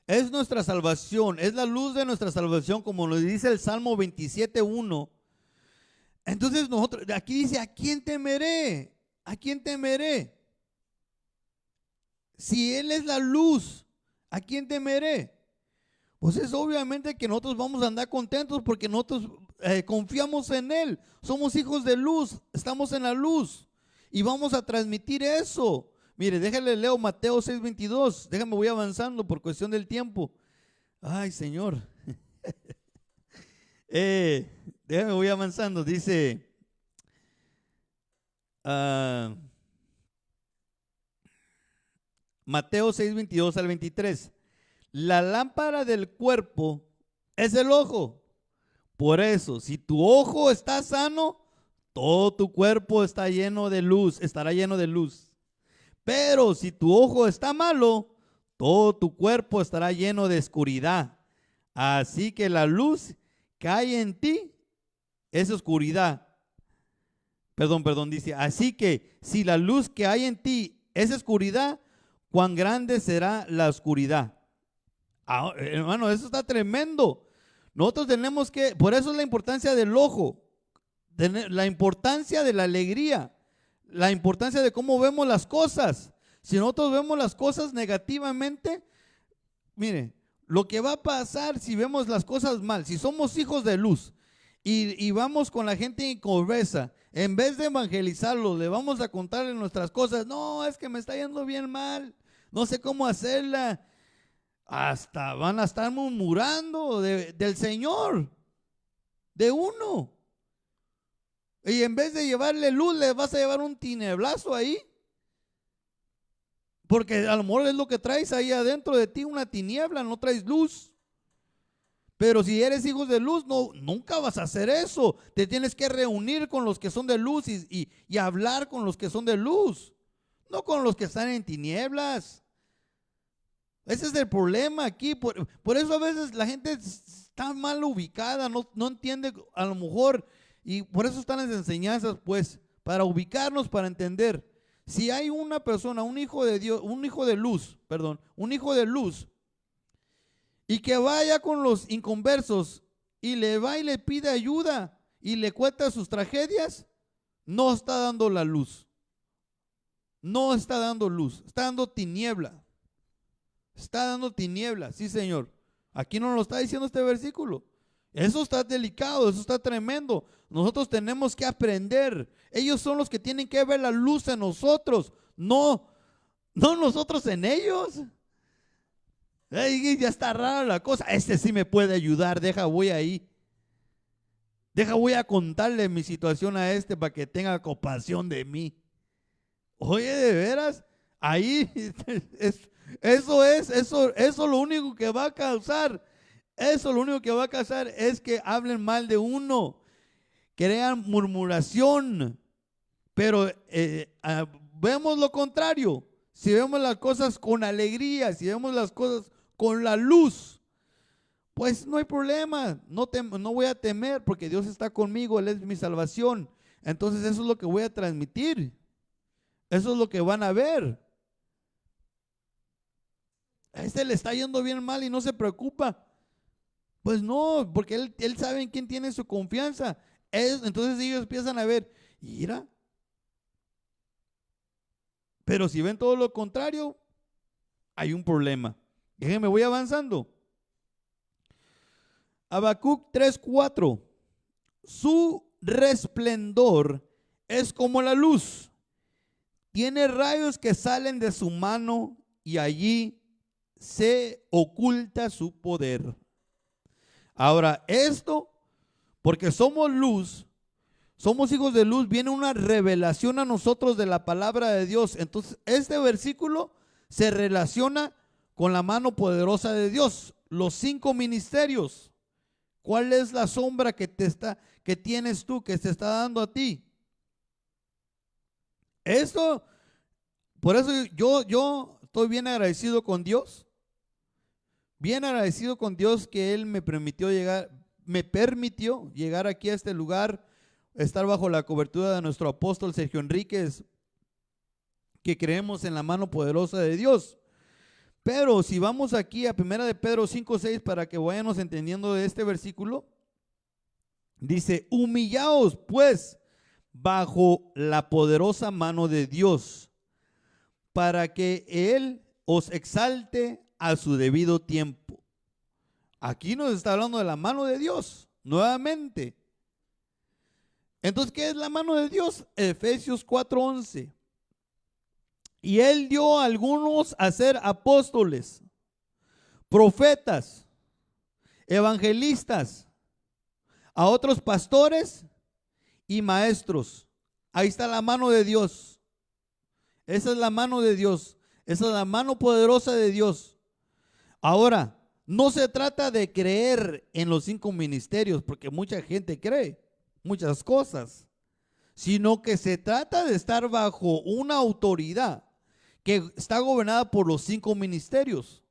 es nuestra salvación, es la luz de nuestra salvación, como nos dice el Salmo 27.1, entonces nosotros, aquí dice, ¿a quién temeré? ¿A quién temeré? Si Él es la luz, ¿a quién temeré? Pues es obviamente que nosotros vamos a andar contentos porque nosotros confiamos en Él. Somos hijos de luz, estamos en la luz. Y vamos a transmitir eso. Mire, déjale leo Mateo 6:22. Déjame, voy avanzando por cuestión del tiempo. Ay, Señor. Déjame, voy avanzando. Dice, Mateo 6:22 al 23. La lámpara del cuerpo es el ojo. Por eso, si tu ojo está sano, todo tu cuerpo está lleno de luz, estará lleno de luz. Pero si tu ojo está malo, todo tu cuerpo estará lleno de oscuridad. Así que la luz que hay en ti es oscuridad. Perdón, dice, así que si la luz que hay en ti es oscuridad, cuán grande será la oscuridad. Hermano, eso está tremendo. Nosotros tenemos que, por eso es la importancia del ojo, la importancia de la alegría, la importancia de cómo vemos las cosas. Si nosotros vemos las cosas negativamente, mire, lo que va a pasar si vemos las cosas mal, si somos hijos de luz y vamos con la gente en conversa, en vez de evangelizarlos, le vamos a contarle nuestras cosas. No, es que me está yendo bien mal, no sé cómo hacerla. Hasta van a estar murmurando del Señor, de uno. Y en vez de llevarle luz, le vas a llevar un tinieblazo ahí. Porque a lo mejor es lo que traes ahí adentro de ti, una tiniebla, no traes luz. Pero si eres hijo de luz, no, nunca vas a hacer eso. Te tienes que reunir con los que son de luz y hablar con los que son de luz, no con los que están en tinieblas. Ese es el problema aquí. Por eso a veces la gente está mal ubicada, no entiende a lo mejor, y por eso están las enseñanzas, pues, para ubicarnos, para entender. Si hay una persona, un hijo de Dios, un hijo de luz, y que vaya con los inconversos y le va y le pide ayuda y le cuenta sus tragedias, no está dando la luz. No está dando luz, está dando tiniebla. Está dando tinieblas, sí, Señor. Aquí no nos lo está diciendo este versículo. Eso está delicado, eso está tremendo. Nosotros tenemos que aprender. Ellos son los que tienen que ver la luz en nosotros, no nosotros en ellos. Ya está rara la cosa. Este sí me puede ayudar, voy ahí. Voy a contarle mi situación a este para que tenga compasión de mí. Oye, de veras, ahí eso lo único que va a causar, es que hablen mal de uno, crean murmuración. Pero vemos lo contrario. Si vemos las cosas con alegría, si vemos las cosas con la luz, pues no hay problema, no voy a temer porque Dios está conmigo, Él es mi salvación. Entonces eso es lo que voy a transmitir, eso es lo que van a ver. A este le está yendo bien mal y no se preocupa. Pues no, porque él sabe en quién tiene su confianza. Entonces ellos empiezan a ver, mira. Pero si ven todo lo contrario, hay un problema. Déjenme, voy avanzando. Habacuc 3:4. Su resplendor es como la luz. Tiene rayos que salen de su mano y allí se oculta su poder. Ahora, esto, porque somos luz, somos hijos de luz, viene una revelación a nosotros de la palabra de Dios. Entonces, este versículo se relaciona con la mano poderosa de Dios, los 5 ministerios. ¿Cuál es la sombra que tienes tú, que te está dando a ti? Esto, por eso yo estoy bien agradecido con Dios. Bien agradecido con Dios que Él me permitió llegar aquí a este lugar, estar bajo la cobertura de nuestro apóstol Sergio Enríquez, que creemos en la mano poderosa de Dios. Pero si vamos aquí a 1 de Pedro 5:6 para que vayamos entendiendo de este versículo, dice: humillaos pues bajo la poderosa mano de Dios, para que Él os exalte a su debido tiempo. Aquí nos está hablando de la mano de Dios, nuevamente. Entonces, ¿qué es la mano de Dios? Efesios 4:11. Y Él dio a algunos a ser apóstoles, profetas, evangelistas, a otros pastores y maestros. Ahí está la mano de Dios. Esa es la mano de Dios. Esa es la mano poderosa de Dios. Ahora, no se trata de creer en los 5 ministerios, porque mucha gente cree muchas cosas, sino que se trata de estar bajo una autoridad que está gobernada por los 5 ministerios.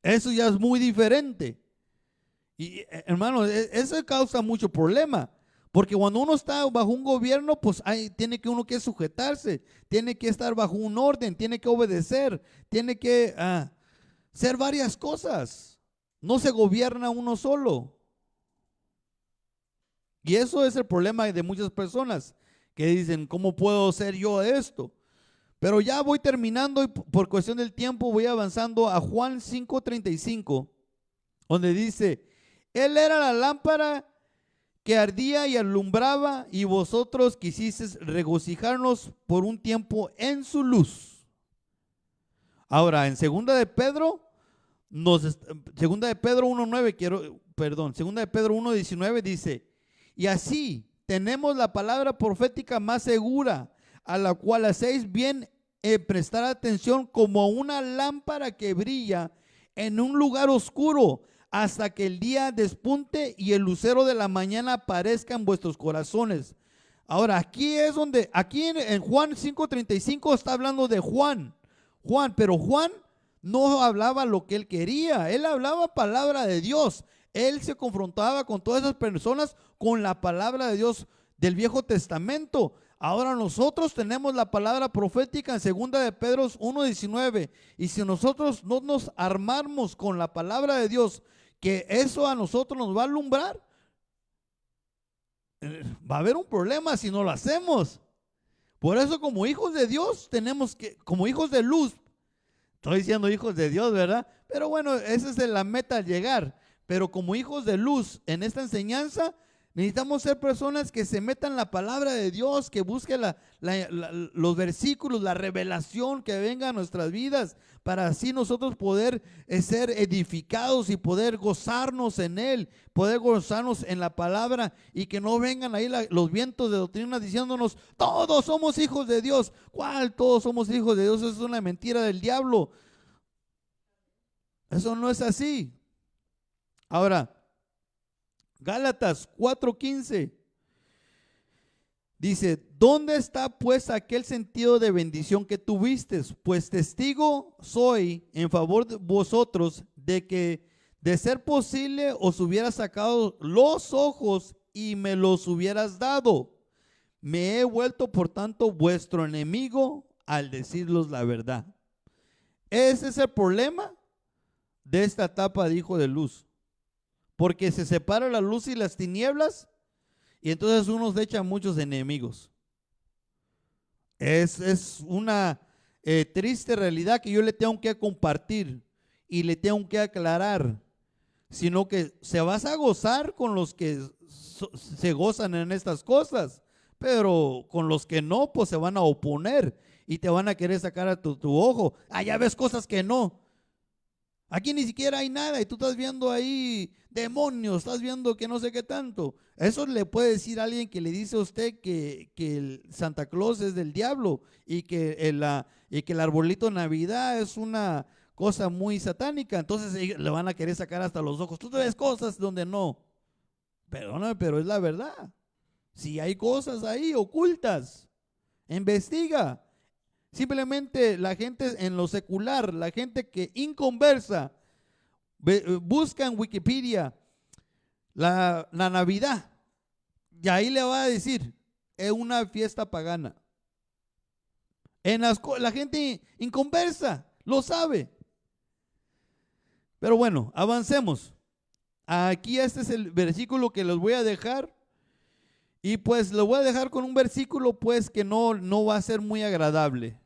Eso ya es muy diferente. Y hermano, eso causa mucho problema. Porque cuando uno está bajo un gobierno, pues tiene que uno que sujetarse, tiene que estar bajo un orden, tiene que obedecer, tiene que hacer varias cosas. No se gobierna uno solo. Y eso es el problema de muchas personas que dicen, ¿cómo puedo ser yo esto? Pero ya voy terminando y por cuestión del tiempo voy avanzando a Juan 5:35, donde dice, Él era la lámpara que ardía y alumbraba, y vosotros quisisteis regocijarnos por un tiempo en su luz. Ahora, en segunda de Pedro 1:19 dice, y así tenemos la palabra profética más segura, a la cual hacéis bien prestar atención, como una lámpara que brilla en un lugar oscuro, hasta que el día despunte y el lucero de la mañana aparezca en vuestros corazones. Ahora, aquí en Juan 5:35 está hablando de Juan, pero Juan no hablaba lo que él quería, él hablaba palabra de Dios. Él se confrontaba con todas esas personas con la palabra de Dios del Viejo Testamento. Ahora nosotros tenemos la palabra profética en 2 de Pedro 1:19, y si nosotros no nos armamos con la palabra de Dios, que eso a nosotros nos va a alumbrar, va a haber un problema si no lo hacemos. Por eso, como hijos de Dios, tenemos que, como hijos de luz, estoy diciendo hijos de Dios, ¿verdad? Pero bueno, esa es la meta al llegar. Pero como hijos de luz en esta enseñanza, necesitamos ser personas que se metan en la palabra de Dios, que busquen los versículos, la revelación que venga a nuestras vidas, para así nosotros poder ser edificados y poder gozarnos en Él, poder gozarnos en la palabra, y que no vengan ahí los vientos de doctrina diciéndonos, todos somos hijos de Dios. ¿Cuál todos somos hijos de Dios? Eso es una mentira del diablo. Eso no es así. Ahora, Gálatas 4:15 dice, ¿dónde está pues aquel sentido de bendición que tuviste? Pues testigo soy en favor de vosotros de que, de ser posible, os hubiera sacado los ojos y me los hubieras dado. Me he vuelto por tanto vuestro enemigo al decirlos la verdad. Ese es el problema de esta etapa de hijo de luz. Porque se separa la luz y las tinieblas, y entonces uno se echa muchos enemigos. Es una triste realidad que yo le tengo que compartir y le tengo que aclarar, sino que se vas a gozar con los que se gozan en estas cosas, pero con los que no, pues se van a oponer y te van a querer sacar a tu ojo. Ya ves cosas que no. Aquí ni siquiera hay nada y tú estás viendo ahí demonios, estás viendo que no sé qué tanto. Eso le puede decir a alguien que le dice a usted que el Santa Claus es del diablo y que el arbolito de Navidad es una cosa muy satánica. Entonces le van a querer sacar hasta los ojos. Tú te ves cosas donde no. Perdóname, pero es la verdad. Si hay cosas ahí ocultas, investiga. Simplemente la gente en lo secular, la gente que inconversa, busca en Wikipedia la Navidad, y ahí le va a decir, es una fiesta pagana. La gente inconversa lo sabe. Pero bueno, avancemos. Aquí este es el versículo que les voy a dejar. Y pues lo voy a dejar con un versículo pues que no va a ser muy agradable.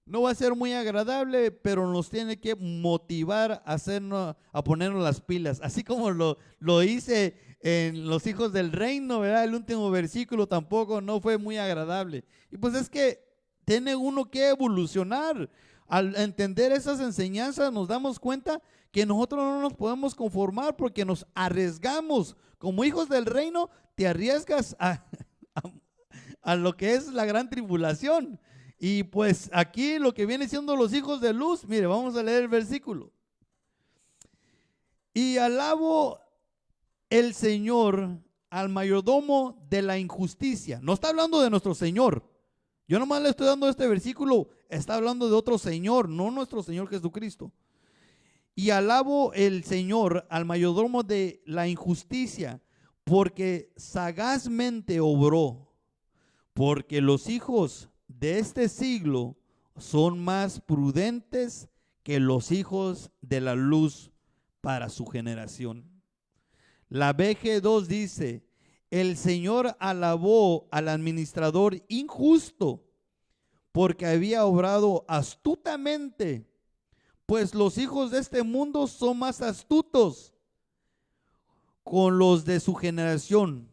No va a ser muy agradable, pero nos tiene que motivar a hacernos, a ponernos las pilas, así como lo hice en los hijos del reino, ¿verdad? El último versículo tampoco no fue muy agradable. Y pues es que tiene uno que evolucionar. Al entender esas enseñanzas nos damos cuenta que nosotros no nos podemos conformar porque nos arriesgamos. Como hijos del reino, te arriesgas a lo que es la gran tribulación. Y pues aquí lo que viene siendo los hijos de luz, mire, vamos a leer el versículo. Y alabo el Señor al mayordomo de la injusticia. No está hablando de nuestro Señor. Yo nomás le estoy dando este versículo, está hablando de otro Señor, no nuestro Señor Jesucristo. Y alabo el Señor al mayordomo de la injusticia, porque sagazmente obró, porque los hijos de este siglo son más prudentes que los hijos de la luz para su generación. La BG2 dice: el Señor alabó al administrador injusto porque había obrado astutamente, pues los hijos de este mundo son más astutos con los de su generación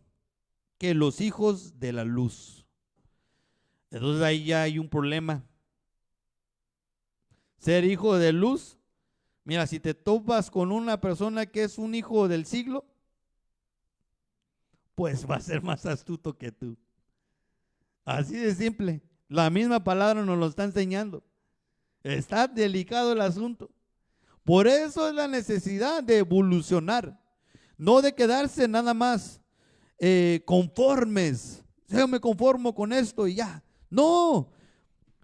que los hijos de la luz. Entonces ahí ya hay un problema. Ser hijo de luz, mira, si te topas con una persona que es un hijo del siglo, pues va a ser más astuto que tú. Así de simple. La misma palabra nos lo está enseñando. Está delicado el asunto. Por eso es la necesidad de evolucionar, no de quedarse nada más conformes. Yo me conformo con esto y ya. No,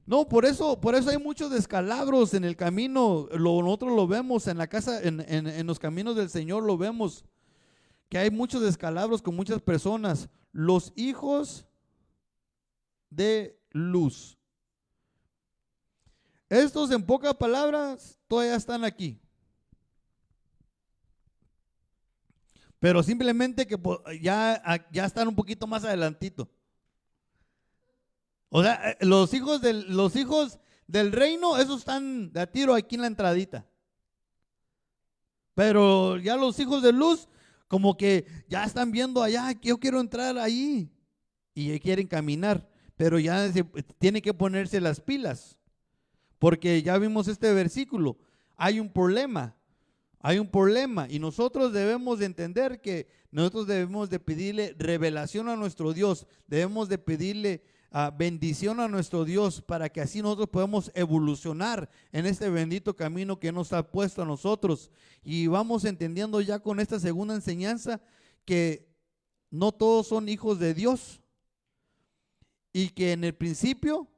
no, por eso hay muchos descalabros en el camino. Nosotros lo vemos en la casa, en los caminos del Señor lo vemos, que hay muchos descalabros con muchas personas. Los hijos de luz. Estos, en pocas palabras, todavía están aquí. Pero simplemente que ya están un poquito más adelantito. O sea, los hijos del reino, esos están de a tiro aquí en la entradita. Pero ya los hijos de luz, como que ya están viendo allá, que yo quiero entrar ahí. Y quieren caminar, pero ya tiene que ponerse las pilas. Porque ya vimos este versículo, hay un problema y nosotros debemos de entender que nosotros debemos de pedirle revelación a nuestro Dios, debemos de pedirle bendición a nuestro Dios para que así nosotros podamos evolucionar en este bendito camino que nos ha puesto a nosotros. Y vamos entendiendo ya con esta segunda enseñanza que no todos son hijos de Dios y que en el principio,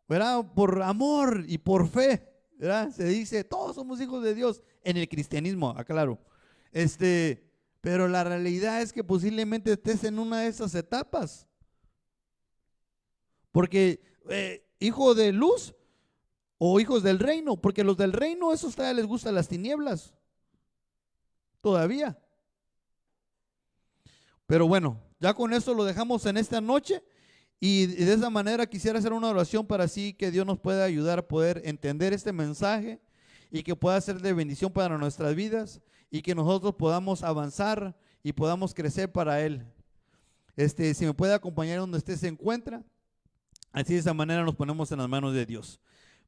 ¿verdad?, por amor y por fe, ¿verdad?, se dice todos somos hijos de Dios en el cristianismo, aclaro. Pero la realidad es que posiblemente estés en una de esas etapas. Porque hijo de luz o hijos del reino, porque los del reino, esos todavía les gustan las tinieblas. Todavía. Pero bueno, ya con eso lo dejamos en esta noche. Y de esa manera quisiera hacer una oración para así que Dios nos pueda ayudar a poder entender este mensaje y que pueda ser de bendición para nuestras vidas y que nosotros podamos avanzar y podamos crecer para Él. Si me puede acompañar donde usted se encuentra, así de esa manera nos ponemos en las manos de Dios.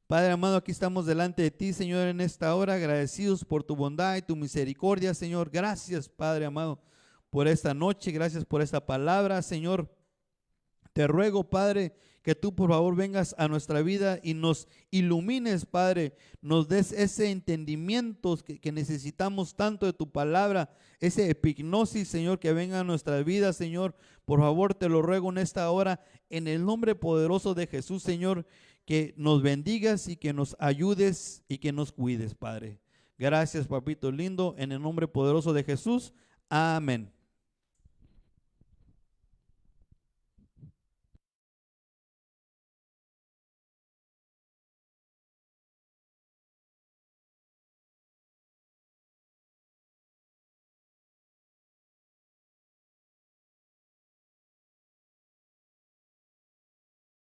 Padre amado, aquí estamos delante de ti, Señor, en esta hora, agradecidos por tu bondad y tu misericordia, Señor. Gracias, Padre amado, por esta noche, gracias por esta palabra, Señor. Te ruego, Padre, que tú por favor vengas a nuestra vida y nos ilumines, Padre, nos des ese entendimiento que necesitamos tanto de tu palabra, ese epignosis, Señor, que venga a nuestra vida, Señor. Por favor, te lo ruego en esta hora, en el nombre poderoso de Jesús, Señor, que nos bendigas y que nos ayudes y que nos cuides, Padre. Gracias, papito lindo, en el nombre poderoso de Jesús. Amén.